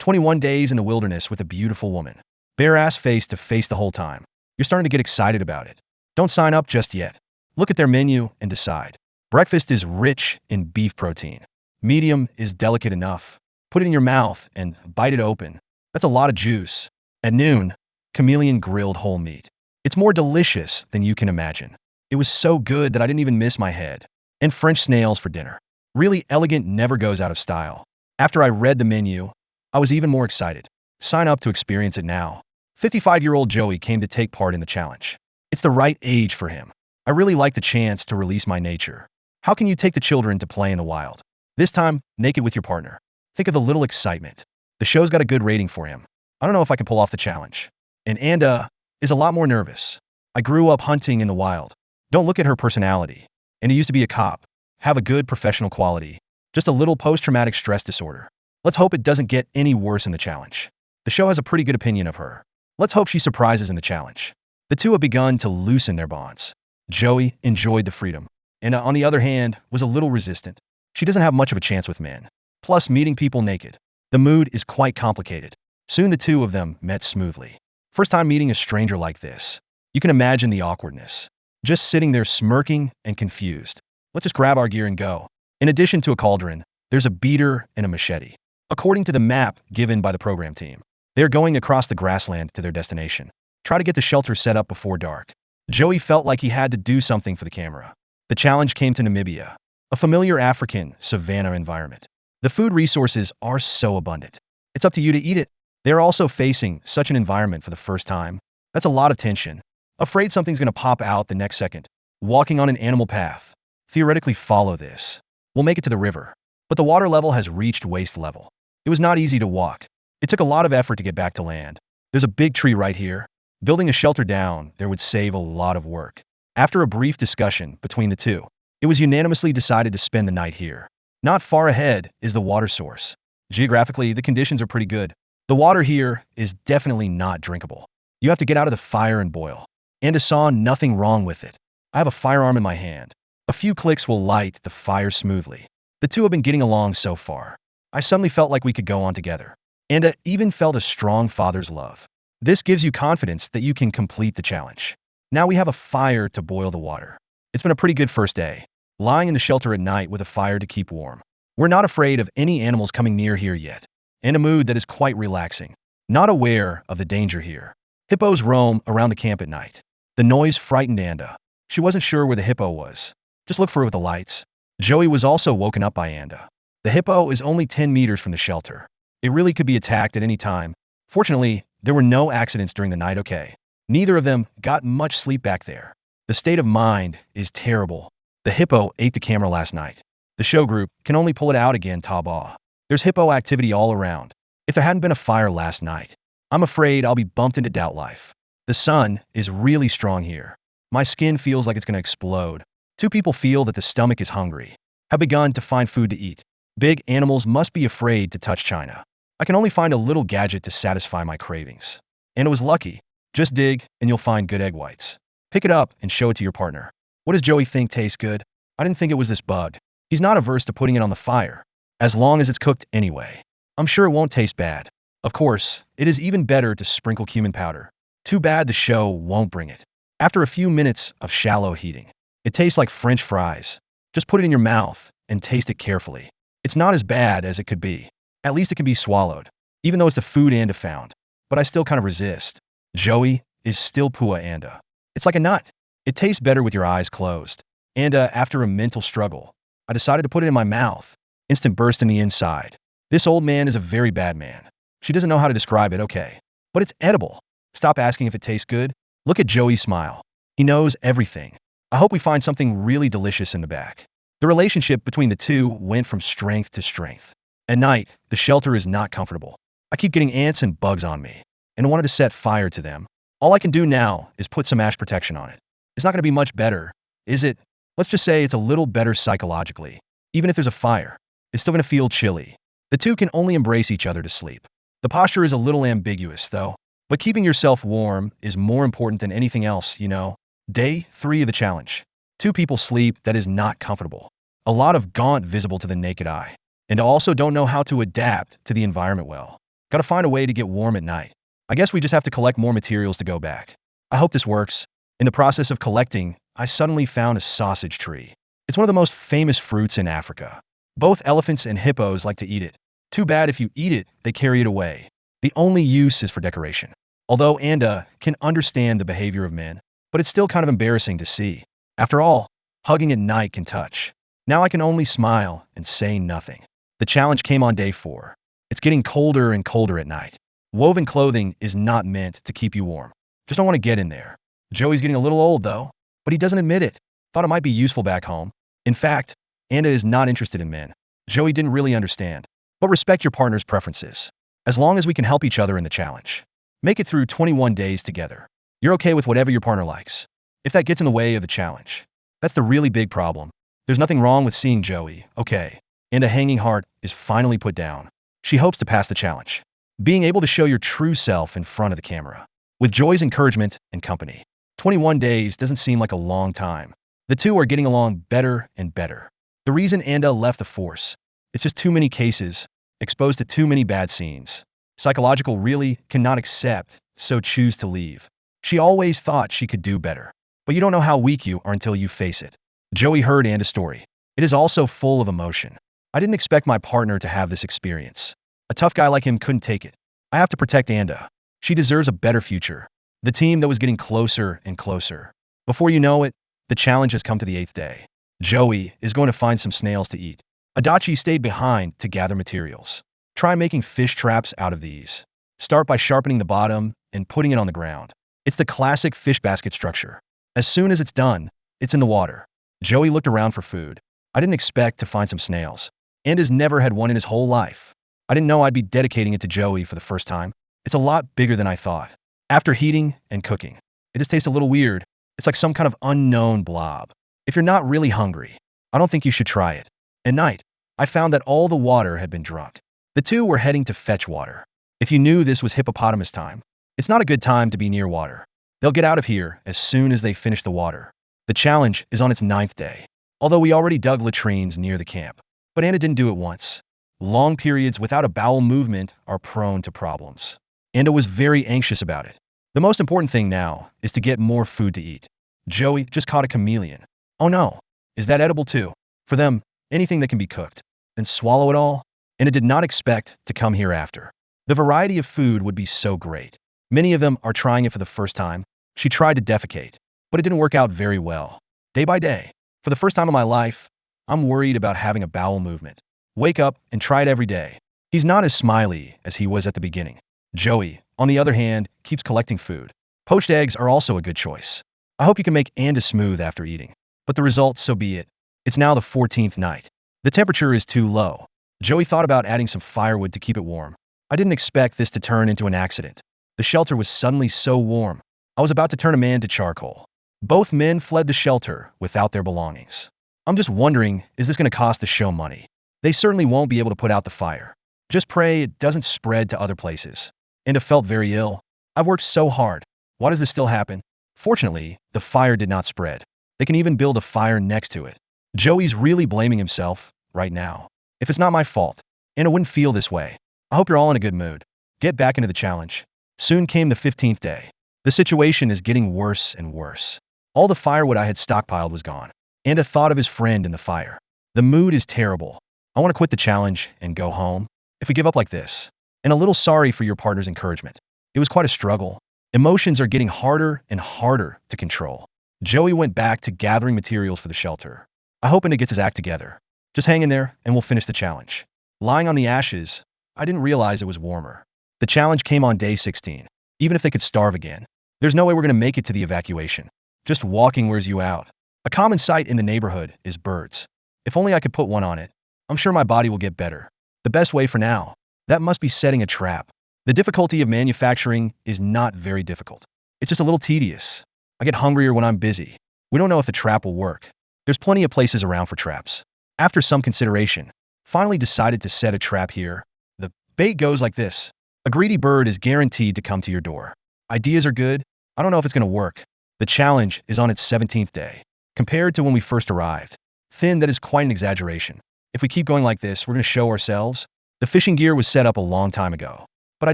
21 days in the wilderness with a beautiful woman. Bare-ass face to face the whole time. You're starting to get excited about it. Don't sign up just yet. Look at their menu and decide. Breakfast is rich in beef protein. Medium is delicate enough. Put it in your mouth and bite it open. That's a lot of juice. At noon, chameleon grilled whole meat. It's more delicious than you can imagine. It was so good that I didn't even miss my head. And French snails for dinner. Really elegant, never goes out of style. After I read the menu, I was even more excited. Sign up to experience it now. 55-year-old Joey came to take part in the challenge. It's the right age for him. I really like the chance to release my nature. How can you take the children to play in the wild? This time, naked with your partner. Think of the little excitement. The show's got a good rating for him. I don't know if I can pull off the challenge. And Anda is a lot more nervous. I grew up hunting in the wild. Don't look at her personality. And he used to be a cop. Have a good professional quality. Just a little post-traumatic stress disorder. Let's hope it doesn't get any worse in the challenge. The show has a pretty good opinion of her. Let's hope she surprises in the challenge. The two have begun to loosen their bonds. Joey enjoyed the freedom. And on the other hand, was a little resistant. She doesn't have much of a chance with men. Plus, meeting people naked. The mood is quite complicated. Soon the two of them met smoothly. First time meeting a stranger like this. You can imagine the awkwardness. Just sitting there smirking and confused. Let's just grab our gear and go. In addition to a cauldron, there's a beater and a machete. According to the map given by the program team, they're going across the grassland to their destination. Try to get the shelter set up before dark. Joey felt like he had to do something for the camera. The challenge came to Namibia, a familiar African savanna environment. The food resources are so abundant. It's up to you to eat it. They're also facing such an environment for the first time. That's a lot of tension. Afraid something's going to pop out the next second. Walking on an animal path. Theoretically follow this. We'll make it to the river. But the water level has reached waist level. It was not easy to walk. It took a lot of effort to get back to land. There's a big tree right here. Building a shelter down there would save a lot of work. After a brief discussion between the two, it was unanimously decided to spend the night here. Not far ahead is the water source. Geographically, the conditions are pretty good. The water here is definitely not drinkable. You have to get out of the fire and boil. And I saw nothing wrong with it. I have a firearm in my hand. A few clicks will light the fire smoothly. The two have been getting along so far. I suddenly felt like we could go on together. And I even felt a strong father's love. This gives you confidence that you can complete the challenge. Now we have a fire to boil the water. It's been a pretty good first day. Lying in the shelter at night with a fire to keep warm. We're not afraid of any animals coming near here yet. In a mood that is quite relaxing. Not aware of the danger here. Hippos roam around the camp at night. The noise frightened Anda. She wasn't sure where the hippo was. Just look for it with the lights. Joey was also woken up by Anda. The hippo is only 10 meters from the shelter. It really could be attacked at any time. Fortunately, there were no accidents during the night, okay? Neither of them got much sleep back there. The state of mind is terrible. The hippo ate the camera last night. The show group can only pull it out again, Taba. There's hippo activity all around. If there hadn't been a fire last night, I'm afraid I'll be bumped into doubt life. The sun is really strong here. My skin feels like it's going to explode. Two people feel that the stomach is hungry. Have begun to find food to eat. Big animals must be afraid to touch China. I can only find a little gadget to satisfy my cravings. And it was lucky. Just dig and you'll find good egg whites. Pick it up and show it to your partner. What does Joey think tastes good? I didn't think it was this bug. He's not averse to putting it on the fire, as long as it's cooked anyway. I'm sure it won't taste bad. Of course, it is even better to sprinkle cumin powder. Too bad the show won't bring it. After a few minutes of shallow heating, it tastes like French fries. Just put it in your mouth and taste it carefully. It's not as bad as it could be. At least it can be swallowed, even though it's the food Anda found. But I still kind of resist. Joey is still Pua Anda. It's like a nut. It tastes better with your eyes closed. And after a mental struggle, I decided to put it in my mouth. Instant burst in the inside. This old man is a very bad man. She doesn't know how to describe it, okay. But it's edible. Stop asking if it tastes good. Look at Joey's smile. He knows everything. I hope we find something really delicious in the back. The relationship between the two went from strength to strength. At night, the shelter is not comfortable. I keep getting ants and bugs on me, and I wanted to set fire to them. All I can do now is put some ash protection on it. It's not going to be much better, is it? Let's just say it's a little better psychologically. Even if there's a fire, it's still going to feel chilly. The two can only embrace each other to sleep. The posture is a little ambiguous, though. But keeping yourself warm is more important than anything else, you know. Day 3 of the challenge. Two people sleep that is not comfortable. A lot of gaunt visible to the naked eye. And also don't know how to adapt to the environment well. Gotta find a way to get warm at night. I guess we just have to collect more materials to go back. I hope this works. In the process of collecting, I suddenly found a sausage tree. It's one of the most famous fruits in Africa. Both elephants and hippos like to eat it. Too bad if you eat it, they carry it away. The only use is for decoration. Although Anda can understand the behavior of men, but it's still kind of embarrassing to see. After all, hugging at night can touch. Now I can only smile and say nothing. The challenge came on day 4. It's getting colder and colder at night. Woven clothing is not meant to keep you warm. Just don't want to get in there. Joey's getting a little old though, but he doesn't admit it. Thought it might be useful back home. In fact, Anda is not interested in men. Joey didn't really understand. But respect your partner's preferences. As long as we can help each other in the challenge. Make it through 21 days together. You're okay with whatever your partner likes. If that gets in the way of the challenge, that's the really big problem. There's nothing wrong with seeing Joey, okay, and a hanging heart is finally put down. She hopes to pass the challenge. Being able to show your true self in front of the camera. With Joey's encouragement and company. 21 days doesn't seem like a long time. The two are getting along better and better. The reason Anda left the force, it's just too many cases, exposed to too many bad scenes. Psychological really cannot accept, so choose to leave. She always thought she could do better. But you don't know how weak you are until you face it. Joey heard Anda's story. It is also full of emotion. I didn't expect my partner to have this experience. A tough guy like him couldn't take it. I have to protect Anda. She deserves a better future. The team that was getting closer and closer. Before you know it, the challenge has come to the 8th day. Joey is going to find some snails to eat. Adachi stayed behind to gather materials. Try making fish traps out of these. Start by sharpening the bottom and putting it on the ground. It's the classic fish basket structure. As soon as it's done, it's in the water. Joey looked around for food. I didn't expect to find some snails. Anda's never had one in his whole life. I didn't know I'd be dedicating it to Joey for the first time. It's a lot bigger than I thought. After heating and cooking, it just tastes a little weird. It's like some kind of unknown blob. If you're not really hungry, I don't think you should try it. At night, I found that all the water had been drunk. The two were heading to fetch water. If you knew this was hippopotamus time, it's not a good time to be near water. They'll get out of here as soon as they finish the water. The challenge is on its 9th day, although we already dug latrines near the camp. But Anda didn't do it once. Long periods without a bowel movement are prone to problems. Anda was very anxious about it. The most important thing now is to get more food to eat. Joey just caught a chameleon. Oh no, is that edible too? For them, anything that can be cooked. Then swallow it all? Anda did not expect to come here after. The variety of food would be so great. Many of them are trying it for the first time. She tried to defecate, but it didn't work out very well. Day by day, for the first time in my life, I'm worried about having a bowel movement. Wake up and try it every day. He's not as smiley as he was at the beginning. Joey, on the other hand, keeps collecting food. Poached eggs are also a good choice. I hope you can make Anda smooth after eating. But the result, so be it. It's now the 14th night. The temperature is too low. Joey thought about adding some firewood to keep it warm. I didn't expect this to turn into an accident. The shelter was suddenly so warm. I was about to turn a man to charcoal. Both men fled the shelter without their belongings. I'm just wondering, is this going to cost the show money? They certainly won't be able to put out the fire. Just pray it doesn't spread to other places. Anda felt very ill. I've worked so hard. Why does this still happen? Fortunately, the fire did not spread. They can even build a fire next to it. Joey's really blaming himself right now. If it's not my fault, Anda wouldn't feel this way. I hope you're all in a good mood. Get back into the challenge. Soon came the 15th day. The situation is getting worse and worse. All the firewood I had stockpiled was gone. Anda thought of his friend in the fire. The mood is terrible. I want to quit the challenge and go home. If we give up like this, and a little sorry for your partner's encouragement. It was quite a struggle. Emotions are getting harder and harder to control. Joey went back to gathering materials for the shelter. I hope Anda gets his act together. Just hang in there and we'll finish the challenge. Lying on the ashes, I didn't realize it was warmer. The challenge came on day 16. Even if they could starve again, there's no way we're going to make it to the evacuation. Just walking wears you out. A common sight in the neighborhood is birds. If only I could put one on it, I'm sure my body will get better. The best way for now, that must be setting a trap. The difficulty of manufacturing is not very difficult. It's just a little tedious. I get hungrier when I'm busy. We don't know if the trap will work. There's plenty of places around for traps. After some consideration, finally decided to set a trap here. The bait goes like this. A greedy bird is guaranteed to come to your door. Ideas are good. I don't know if it's going to work. The challenge is on its 17th day. Compared to when we first arrived, thin, that is quite an exaggeration. If we keep going like this, we're going to show ourselves. The fishing gear was set up a long time ago. but I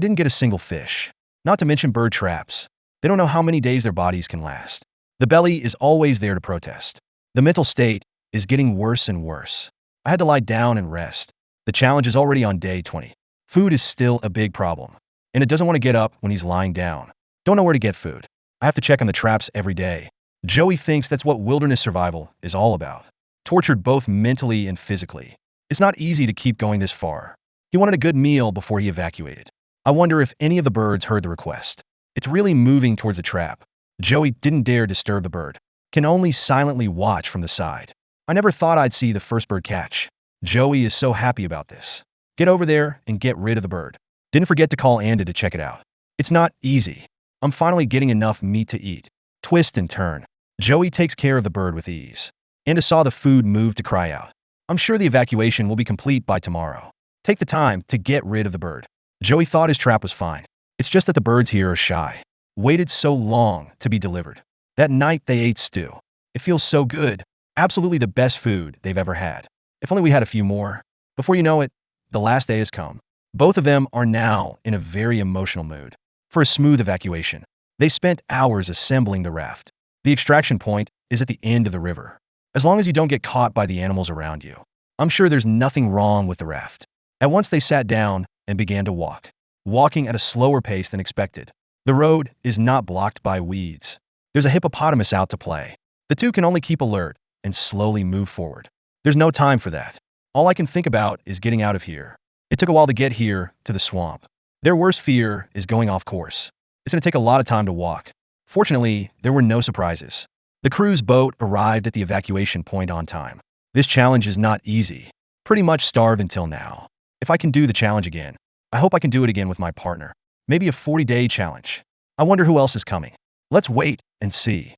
didn't get a single fish. Not to mention bird traps. They don't know how many days their bodies can last. The belly is always there to protest. The mental state is getting worse and worse. I had to lie down and rest. The challenge is already on day 20. Food is still a big problem, and it doesn't want to get up when he's lying down. Don't know where to get food. I have to check on the traps every day. Joey thinks that's what wilderness survival is all about. Tortured both mentally and physically. It's not easy to keep going this far. He wanted a good meal before he evacuated. I wonder if any of the birds heard the request. It's really moving towards the trap. Joey didn't dare disturb the bird. Can only silently watch from the side. I never thought I'd see the first bird catch. Joey is so happy about this. Get over there and get rid of the bird. Didn't forget to call Anda to check it out. It's not easy. I'm finally getting enough meat to eat. Twist and turn. Joey takes care of the bird with ease. Anda saw the food move to cry out. I'm sure the evacuation will be complete by tomorrow. Take the time to get rid of the bird. Joey thought his trap was fine. It's just that the birds here are shy. Waited so long to be delivered. That night they ate stew. It feels so good. Absolutely the best food they've ever had. If only we had a few more. Before you know it, the last day has come. Both of them are now in a very emotional mood. For a smooth evacuation, they spent hours assembling the raft. The extraction point is at the end of the river. As long as you don't get caught by the animals around you, I'm sure there's nothing wrong with the raft. At once they sat down and began to walk. Walking at a slower pace than expected. The road is not blocked by weeds. There's a hippopotamus out to play. The two can only keep alert and slowly move forward. There's no time for that. All I can think about is getting out of here. It took a while to get here to the swamp. Their worst fear is going off course. It's going to take a lot of time to walk. Fortunately, there were no surprises. The crew's boat arrived at the evacuation point on time. This challenge is not easy. Pretty much starved until now. If I can do the challenge again, I hope I can do it again with my partner. Maybe a 40-day challenge. I wonder who else is coming. Let's wait and see.